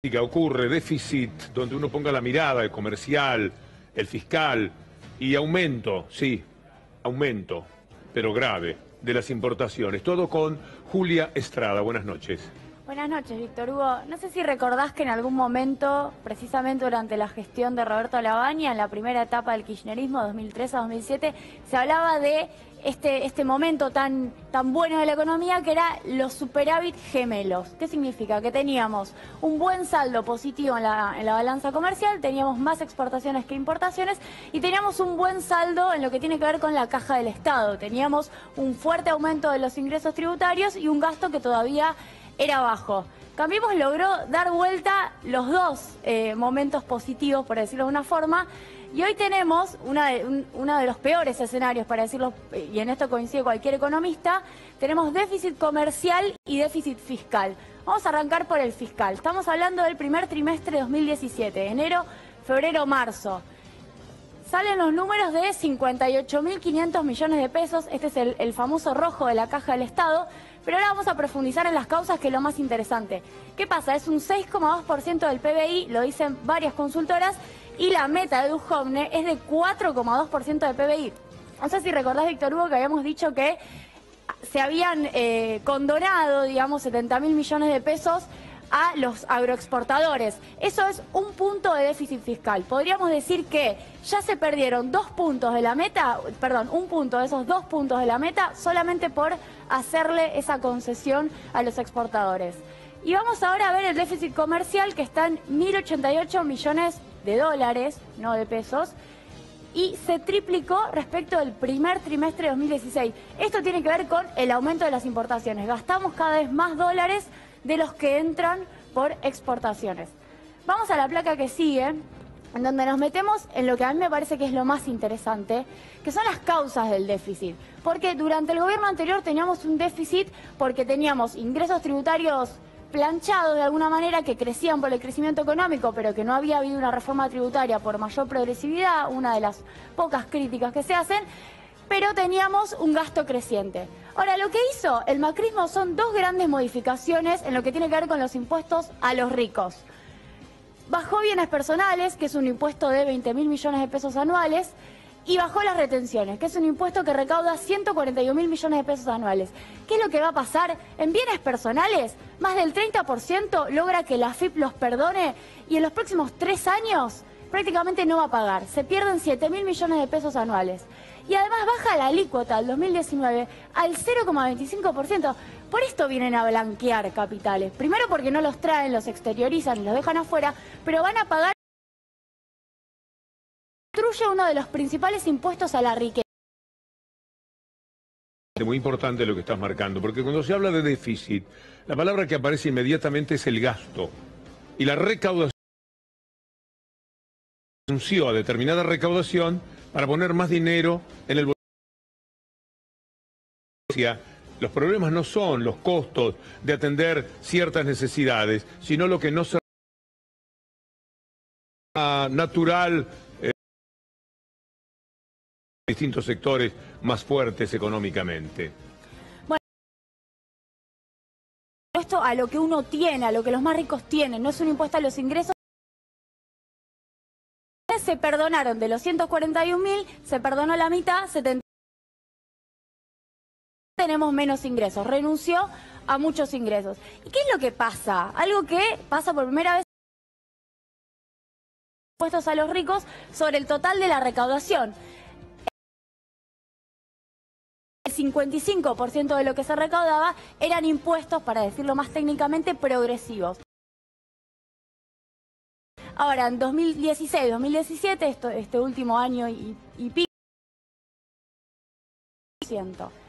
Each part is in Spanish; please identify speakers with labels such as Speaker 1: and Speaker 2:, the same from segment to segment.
Speaker 1: Que ocurre déficit donde uno ponga la mirada, el comercial, el fiscal, y aumento, sí, aumento, pero grave, de las importaciones. Todo con Julia Estrada. Buenas noches.
Speaker 2: Buenas noches, Víctor Hugo. No sé si recordás que en algún momento, precisamente durante la gestión de Roberto Lavagna, en la primera etapa del kirchnerismo, 2003 a 2007, se hablaba de este momento tan bueno de la economía, que era los superávit gemelos. ¿Qué significa? Que teníamos un buen saldo positivo en la balanza comercial, teníamos más exportaciones que importaciones y teníamos un buen saldo en lo que tiene que ver con la caja del Estado. Teníamos un fuerte aumento de los ingresos tributarios y un gasto que todavía era bajo. Cambiemos logró dar vuelta los dos momentos positivos, por decirlo de una forma, y hoy tenemos uno de los peores escenarios, para decirlo, y en esto coincide cualquier economista. Tenemos déficit comercial y déficit fiscal. Vamos a arrancar por el fiscal. Estamos hablando del primer trimestre de 2017, enero, febrero, marzo. Salen los números de 58.500 millones de pesos. Este es el famoso rojo de la caja del Estado. Pero ahora vamos a profundizar en las causas, que es lo más interesante. ¿Qué pasa? Es un 6,2% del PBI, lo dicen varias consultoras, y la meta de Duhovne es de 4,2% del PBI. No sé si recordás, Víctor Hugo, que habíamos dicho que se habían condonado, digamos, 70.000 millones de pesos a los agroexportadores. Eso es un punto de déficit fiscal. Podríamos decir que ya se perdieron 2 puntos de la meta, perdón, un punto de esos 2 puntos de la meta solamente por hacerle esa concesión a los exportadores. Y vamos ahora a ver el déficit comercial, que está en 1.088 millones de dólares, no de pesos, y se triplicó respecto del primer trimestre de 2016. Esto tiene que ver con el aumento de las importaciones. Gastamos cada vez más dólares de los que entran por exportaciones. Vamos a la placa que sigue, en donde nos metemos en lo que a mí me parece que es lo más interesante, que son las causas del déficit. Porque durante el gobierno anterior teníamos un déficit porque teníamos ingresos tributarios planchados de alguna manera, que crecían por el crecimiento económico, pero que no había habido una reforma tributaria por mayor progresividad, una de las pocas críticas que se hacen, pero teníamos un gasto creciente. Ahora, lo que hizo el macrismo son 2 grandes modificaciones en lo que tiene que ver con los impuestos a los ricos. Bajó bienes personales, que es un impuesto de 20.000 millones de pesos anuales, y bajó las retenciones, que es un impuesto que recauda 141.000 millones de pesos anuales. ¿Qué es lo que va a pasar? En bienes personales, más del 30% logra que la AFIP los perdone, y en los próximos 3 años prácticamente no va a pagar. Se pierden 7.000 millones de pesos anuales. Y además baja la alícuota del 2019 al 0,25%. Por esto vienen a blanquear capitales. Primero porque no los traen, los exteriorizan y los dejan afuera, pero van a pagar. Construye uno de los principales impuestos a la riqueza.
Speaker 1: Muy importante lo que estás marcando, porque cuando se habla de déficit, la palabra que aparece inmediatamente es el gasto. Y la recaudación renunció a determinada recaudación para poner más dinero en el bolsillo. Los problemas no son los costos de atender ciertas necesidades, sino lo que no se natural distintos sectores más fuertes económicamente.
Speaker 2: Bueno, esto a lo que uno tiene, a lo que los más ricos tienen, no es un impuesto a los ingresos. Se perdonaron de los 141.000, se perdonó la mitad, 70. Tenemos menos ingresos, renunció a muchos ingresos. ¿Y qué es lo que pasa? Algo que pasa por primera vez: impuestos a los ricos sobre el total de la recaudación. El 55% de lo que se recaudaba eran impuestos, para decirlo más técnicamente, progresivos. Ahora, en 2016, 2017, este último año y pico,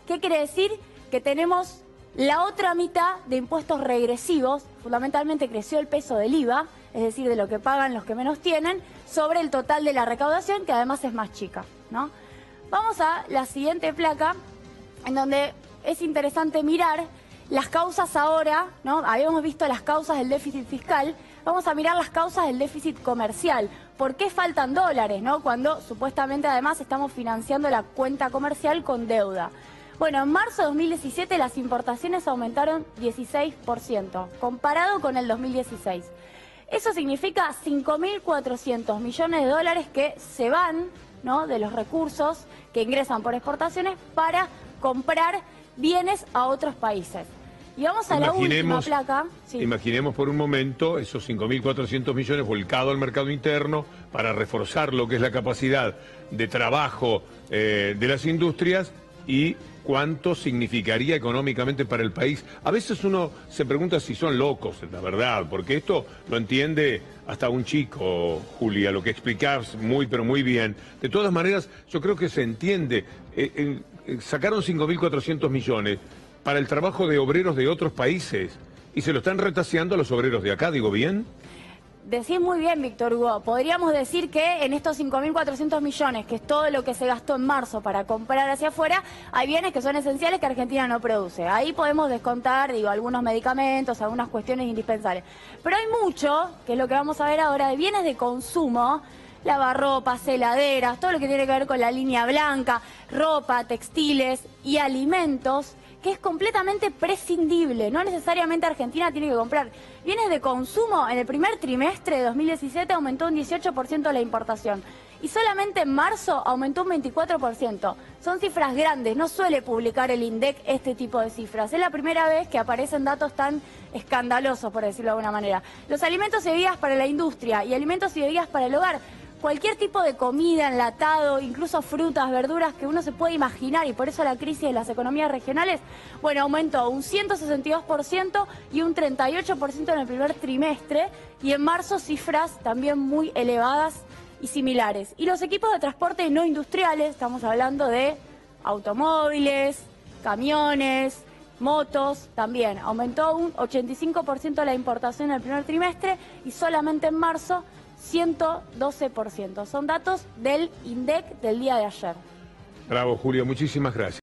Speaker 2: ¿qué quiere decir? Que tenemos la otra mitad de impuestos regresivos. Fundamentalmente creció el peso del IVA, es decir, de lo que pagan los que menos tienen, sobre el total de la recaudación, que además es más chica, ¿no? Vamos a la siguiente placa, en donde es interesante mirar las causas ahora, ¿no? Habíamos visto las causas del déficit fiscal, vamos a mirar las causas del déficit comercial. ¿Por qué faltan dólares, no? Cuando supuestamente además estamos financiando la cuenta comercial con deuda. Bueno, en marzo de 2017 las importaciones aumentaron 16%, comparado con el 2016. Eso significa 5.400 millones de dólares que se van, ¿no?, de los recursos que ingresan por exportaciones para comprar bienes a otros países. Y vamos a la última placa. Sí.
Speaker 1: Imaginemos por un momento esos 5.400 millones volcados al mercado interno para reforzar lo que es la capacidad de trabajo de las industrias y cuánto significaría económicamente para el país. A veces uno se pregunta si son locos, la verdad, porque esto lo entiende hasta un chico, Julia, lo que explicás muy, pero muy bien. De todas maneras, yo creo que se entiende. Sacaron 5.400 millones para el trabajo de obreros de otros países y se lo están retaseando a los obreros de acá, ¿digo bien?
Speaker 2: Decís muy bien, Víctor Hugo. Podríamos decir que en estos 5.400 millones, que es todo lo que se gastó en marzo para comprar hacia afuera, hay bienes que son esenciales que Argentina no produce. Ahí podemos descontar, digo, algunos medicamentos, algunas cuestiones indispensables. Pero hay mucho, que es lo que vamos a ver ahora, de bienes de consumo, lavarropas, heladeras, todo lo que tiene que ver con la línea blanca, ropa, textiles y alimentos, que es completamente prescindible. No necesariamente Argentina tiene que comprar. Bienes de consumo, en el primer trimestre de 2017 aumentó un 18% la importación. Y solamente en marzo aumentó un 24%. Son cifras grandes, no suele publicar el INDEC este tipo de cifras. Es la primera vez que aparecen datos tan escandalosos, por decirlo de alguna manera. Los alimentos y bebidas para la industria y alimentos y bebidas para el hogar. Cualquier tipo de comida, enlatado, incluso frutas, verduras que uno se puede imaginar, y por eso la crisis de las economías regionales, bueno, aumentó un 162% y un 38% en el primer trimestre, y en marzo cifras también muy elevadas y similares. Y los equipos de transporte no industriales, estamos hablando de automóviles, camiones, motos, también aumentó un 85% la importación en el primer trimestre y solamente en marzo 112%. Son datos del INDEC del día de ayer.
Speaker 1: Bravo, Julio, muchísimas gracias.